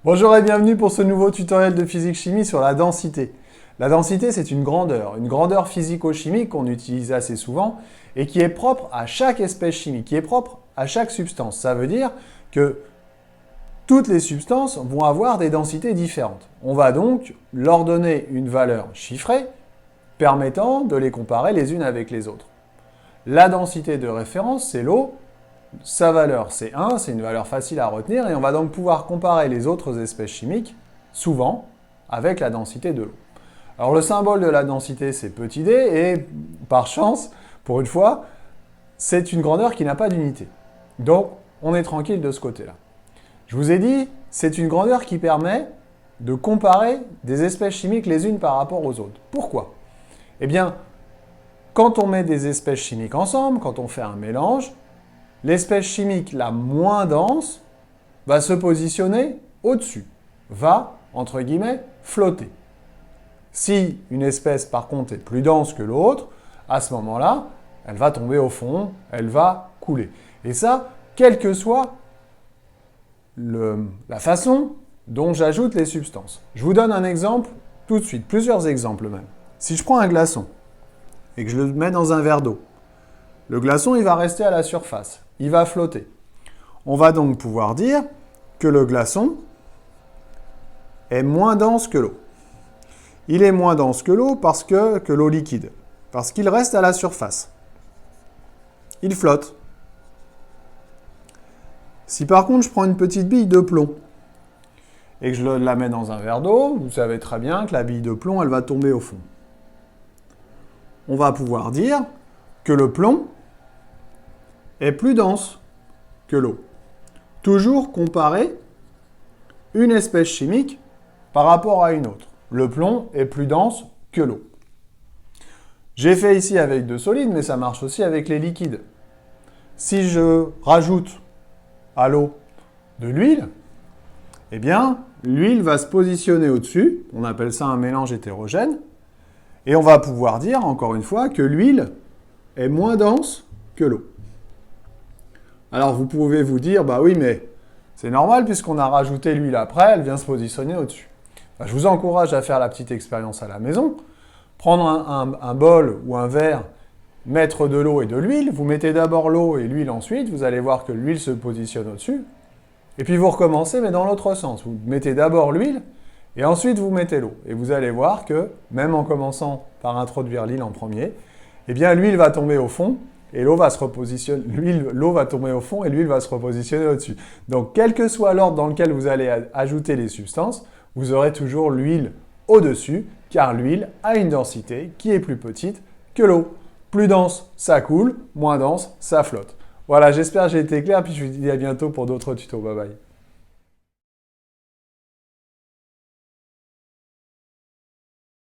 Bonjour et bienvenue pour ce nouveau tutoriel de physique-chimie sur la densité. La densité, c'est une grandeur physico-chimique qu'on utilise assez souvent et qui est propre à chaque espèce chimique, qui est propre à chaque substance. Ça veut dire que toutes les substances vont avoir des densités différentes. On va donc leur donner une valeur chiffrée permettant de les comparer les unes avec les autres. La densité de référence, c'est l'eau. Sa valeur, c'est 1, c'est une valeur facile à retenir, et on va donc pouvoir comparer les autres espèces chimiques, souvent, avec la densité de l'eau. Alors le symbole de la densité, c'est petit d, et par chance, pour une fois, c'est une grandeur qui n'a pas d'unité. Donc, on est tranquille de ce côté-là. Je vous ai dit, c'est une grandeur qui permet de comparer des espèces chimiques les unes par rapport aux autres. Pourquoi? Eh bien, quand on met des espèces chimiques ensemble, quand on fait un mélange, l'espèce chimique la moins dense va se positionner au-dessus, va, entre guillemets, flotter. Si une espèce, par contre, est plus dense que l'autre, à ce moment-là, elle va tomber au fond, elle va couler. Et ça, quelle que soit la façon dont j'ajoute les substances. Je vous donne un exemple tout de suite, plusieurs exemples même. Si je prends un glaçon et que je le mets dans un verre d'eau, le glaçon, il va rester à la surface. Il va flotter. On va donc pouvoir dire que le glaçon est moins dense que l'eau. Il est moins dense que l'eau parce que l'eau liquide, parce qu'il reste à la surface. Il flotte. Si par contre je prends une petite bille de plomb et que je la mets dans un verre d'eau, vous savez très bien que la bille de plomb, elle va tomber au fond. On va pouvoir dire que le plomb est plus dense que l'eau. Toujours comparer une espèce chimique par rapport à une autre. Le plomb est plus dense que l'eau. J'ai fait ici avec de solides, mais ça marche aussi avec les liquides. Si je rajoute à l'eau de l'huile, eh bien, l'huile va se positionner au-dessus, on appelle ça un mélange hétérogène, et on va pouvoir dire, encore une fois, que l'huile est moins dense que l'eau. Alors vous pouvez vous dire, bah oui, mais c'est normal puisqu'on a rajouté l'huile après, elle vient se positionner au-dessus. Je vous encourage à faire la petite expérience à la maison. Prendre un bol ou un verre, mettre de l'eau et de l'huile, vous mettez d'abord l'eau et l'huile ensuite, vous allez voir que l'huile se positionne au-dessus. Et puis vous recommencez, mais dans l'autre sens. Vous mettez d'abord l'huile et ensuite vous mettez l'eau. Et vous allez voir que, même en commençant par introduire l'huile en premier, eh bien l'huile va tomber au fond et l'eau va se repositionner. L'eau va tomber au fond et l'huile va se repositionner au-dessus. Donc, quel que soit l'ordre dans lequel vous allez ajouter les substances, vous aurez toujours l'huile au-dessus, car l'huile a une densité qui est plus petite que l'eau. Plus dense, ça coule, moins dense, ça flotte. Voilà, j'espère que j'ai été clair, puis je vous dis à bientôt pour d'autres tutos. Bye bye.